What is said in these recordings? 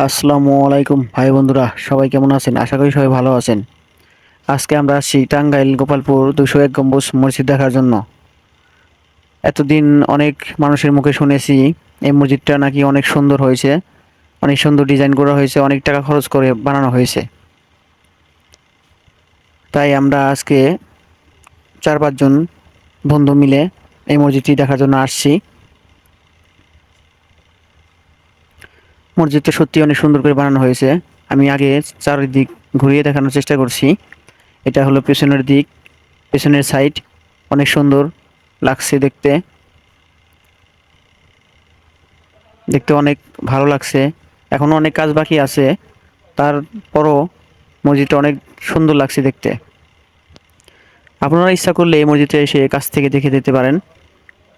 আসসালামু আলাইকুম ভাই বন্ধুরা, সবাই কেমন আছেন? আশা করি সবাই ভালো আছেন। আজকে আমরা আসছি টাঙ্গাইল গোপালপুর 201 গম্বুজ মসজিদ দেখার জন্য। এতদিন অনেক মানুষের মুখে শুনেছি এই মসজিদটা নাকি অনেক সুন্দর হয়েছে, অনেক সুন্দর ডিজাইন করা হয়েছে, অনেক টাকা খরচ করে বানানো হয়েছে। তাই আমরা আজকে 4-5 জন বন্ধু মিলে এই মসজিদটি দেখার জন্য আসছি। মসজিদটা সত্যি অনেক সুন্দর করে বানানো হয়েছে। আমি আগে চারিদিক ঘুরিয়ে দেখানোর চেষ্টা করছি। এটা হলো পেছনের দিক, পেছনের সাইড অনেক সুন্দর লাগছে দেখতে। দেখতে অনেক ভালো লাগছে। এখনো অনেক কাজ বাকি আছে, তারপরও মসজিদটা অনেক সুন্দর লাগছে দেখতে। আপনারা ইচ্ছা করলে এই মসজিদে এসে কাছ থেকে দেখে যেতে পারেন।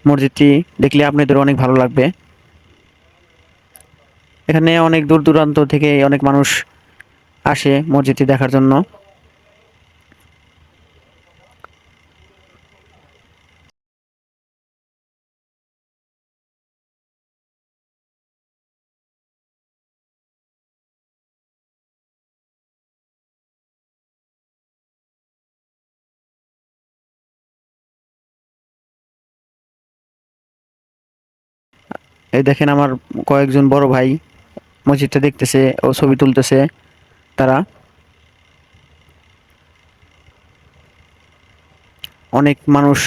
মসজিদটি দেখলে আপনাদের অনেক ভালো লাগবে। এখানে অনেক দূর দূরান্ত থেকে অনেক মানুষ আসে মসজিদটি দেখার জন্য। এই দেখেন আমার কয়েকজন বড় ভাই মসজিদটা দেখতেছে ও ছবি তুলতেছে। তারা অনেক মানুষ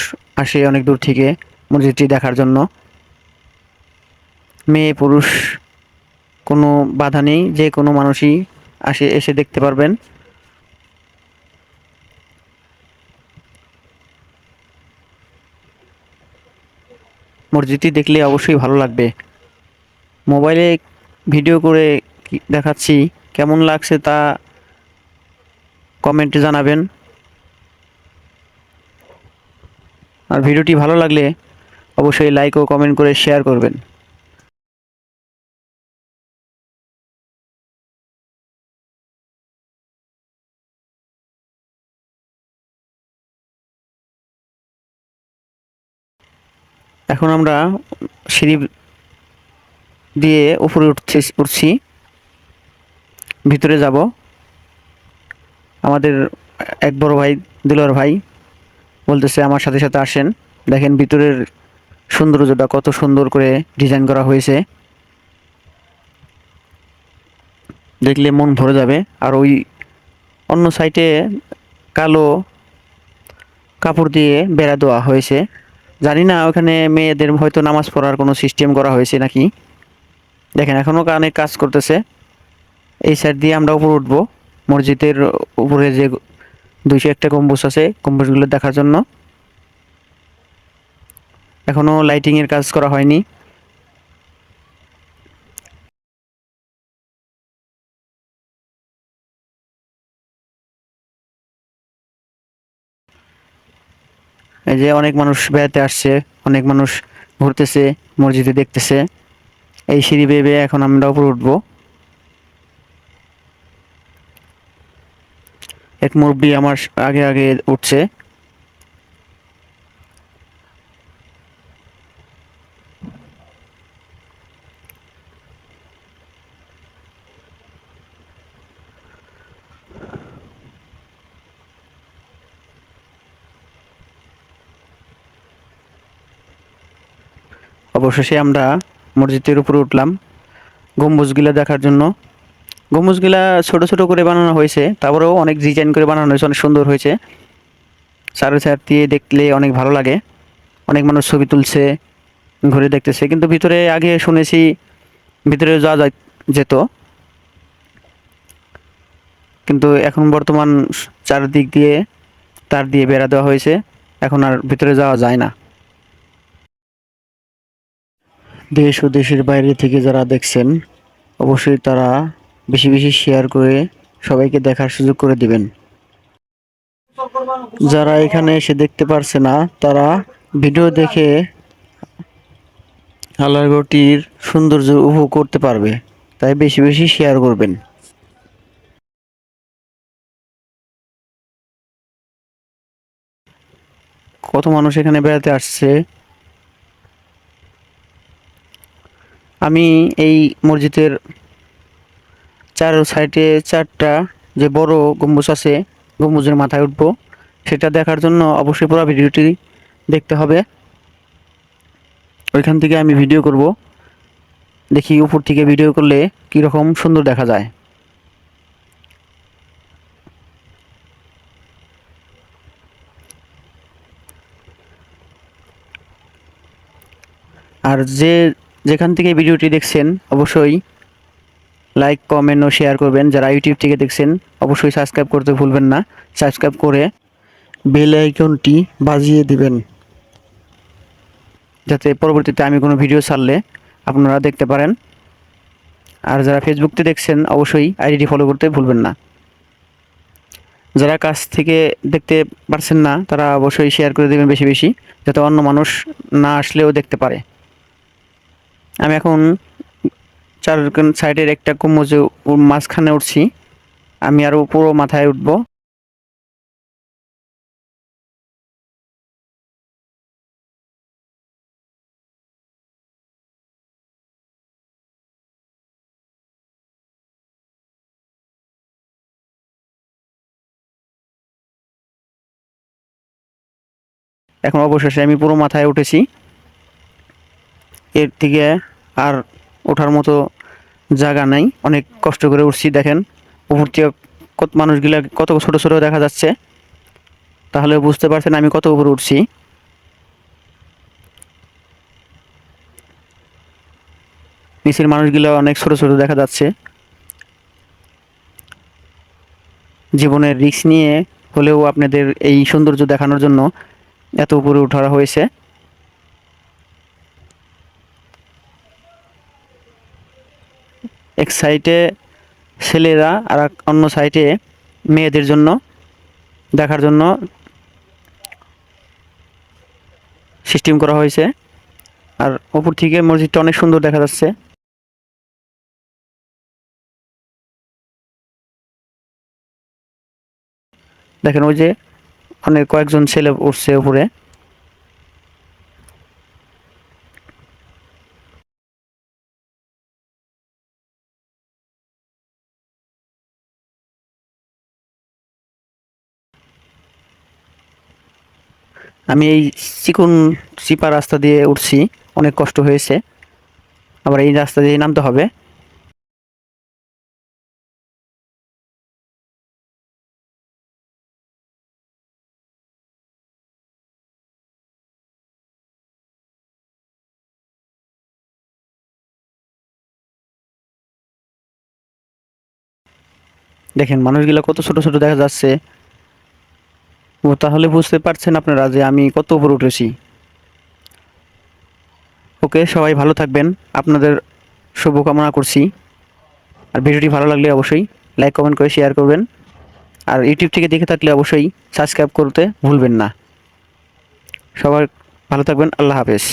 আসে অনেক দূর থেকে মসজিদটি দেখার জন্য। মেয়ে পুরুষ কোনো বাধা নেই, যে কোনো মানুষই এসে দেখতে পারবেন। মসজিদটি দেখলে অবশ্যই ভালো লাগবে। মোবাইলে ভিডিও করে দেখাচ্ছি, কেমন লাগছে তা কমেন্টে জানাবেন। আর ভিডিওটি ভালো লাগলে অবশ্যই লাইক ও কমেন্ট করে শেয়ার করবেন। এখন আমরা সিঁড়ি দিয়ে উপরে উঠছি, ভিতরে যাব। আমাদের এক বড় ভাই, দিলর ভাই, বলতেছে আমার সাথে সাথে আসেন। দেখেন ভিতরের সৌন্দর্যটা কত সুন্দর করে ডিজাইন করা হয়েছে, দেখলে মন ভরে যাবে। আর ওই অন্য সাইডে কালো কাপড় দিয়ে বেড়া দেওয়া হয়েছে। জানি না ওখানে মেয়েদের হয়তো নামাজ পড়ার কোনো সিস্টেম করা হয়েছে নাকি। দেখেন এখনো অনেক কাজ করতেছে। এই সাইড দিয়ে আমরা উপরে উঠবো, মসজিদের উপরে যে 201টা গম্বুজ আছে, গম্বুজগুলো দেখার জন্য। এখনো লাইটিং এর কাজ করা হয়নি। এই যে অনেক মানুষ বেড়াতে আসছে, অনেক মানুষ ঘুরতেছে, মসজিদে দেখতেছে। এই সিঁড়ি বেয়ে বেয়ে এখন আমরা উপরে উঠবো। এক মুরব্বি আমার আগে আগে উঠছে। অবশেষে আমরা মসজিদের উপরে উঠলাম গম্বুজগুলা দেখার জন্য। গম্বুজগুলা ছোট ছোট করে বানানো হয়েছে, তারপরেও অনেক ডিজাইন করে বানানো হয়েছে, অনেক সুন্দর হয়েছে। চারো সাইড দিয়ে দেখলে অনেক ভালো লাগে। অনেক মানুষ ছবি তুলছে, ঘুরে দেখতেছে। কিন্তু ভিতরে আগে শুনেছি ভিতরে যাওয়া যেত, কিন্তু এখন বর্তমান চারদিক দিয়ে তার দিয়ে বেড়া দেওয়া হয়েছে, এখন আর ভিতরে যাওয়া যায় না। দেশ ও দেশের বাইরে থেকে যারা দেখছেন অবশ্যই তারা বেশি বেশি শেয়ার করে সবাইকে দেখার সুযোগ করে দিবেন। যারা এখানে এসে দেখতে পারছে না তারা ভিডিও দেখে আলারগোটির সৌন্দর্য উপভোগ করতে পারবে। তাই বেশি বেশি শেয়ার করবেন। কত মানুষ এখানে বেড়াতে আসছে। আমি এই মসজিদের চার সাইডে চারটা যে বড় গম্বুজ আছে, গম্বুজের মাথায় উঠবো। সেটা দেখার জন্য অবশ্যই পুরো ভিডিওটি দেখতে হবে। ওইখান থেকে আমি ভিডিও করব, দেখি উপর থেকে ভিডিও করলে কীরকম সুন্দর দেখা যায়। আর যেখান থেকে ভিডিওটি দেখছেন অবশ্যই লাইক, কমেন্ট ও শেয়ার করবেন। যারা ইউটিউব থেকে দেখছেন অবশ্যই সাবস্ক্রাইব করতে ভুলবেন না। সাবস্ক্রাইব করে বেল আইকনটি বাজিয়ে দিবেন, যাতে পরবর্তীতে আমি কোনো ভিডিও ছাড়লে আপনারা দেখতে পারেন। আর যারা ফেসবুকতে দেখছেন অবশ্যই আইডিটি ফলো করতে ভুলবেন না। যারা কাছ থেকে দেখতে পারছেন না তারা অবশ্যই শেয়ার করে দেবেন বেশি বেশি, যাতে অন্য মানুষ না আসলেও দেখতে পারে। আমি এখন চার সাইডের একটা গম্বুজে মাঝখানে উঠছি, আমি আরও পুরো মাথায় উঠব। এখন অবশেষে আমি পুরো মাথায় উঠেছি। এর থেকে আর ওঠার মতো জায়গা নাই, অনেক কষ্ট করে উঠছি। দেখেন উপর থেকে কত মানুষগুলা কত ছোট ছোট দেখা যাচ্ছে, তাহলে বুঝতে পারছেন আমি কত উপরে উঠছি। নিচের মানুষগুলো অনেক ছোট ছোট দেখা যাচ্ছে। জীবনের রিস্ক নিয়ে হলেও আপনাদের এই সৌন্দর্য দেখানোর জন্য এত উপরে ওঠা হয়েছে। এক সাইডে ছেলেরা আর অন্য সাইডে মেয়েদের জন্য দেখার জন্য সিস্টেম করা হয়েছে। আর উপর থেকে মসজিদটা অনেক সুন্দর দেখা যাচ্ছে। দেখেন ওই যে অনেক কয়েকজন ছেলে উঠছে উপরে। আমি এই চিকন চিপা রাস্তা দিয়ে উঠছি, অনেক কষ্ট হয়েছে। আবার এই রাস্তা দিয়ে নামতে হবে। দেখেন মানুষগুলো কত ছোট ছোট দেখা যাচ্ছে। ও তাহলে বুঝতে পারছেন আপনারা যে আমি কত উপরে উঠেছি। ওকে, সবাই ভালো থাকবেন, আপনাদের শুভকামনা করছি। আর ভিডিওটি ভালো লাগলে অবশ্যই লাইক, কমেন্ট করে শেয়ার করবেন। আর ইউটিউব থেকে দেখে থাকলে অবশ্যই সাবস্ক্রাইব করতে ভুলবেন না। সবাই ভালো থাকবেন, আল্লাহ হাফেজ।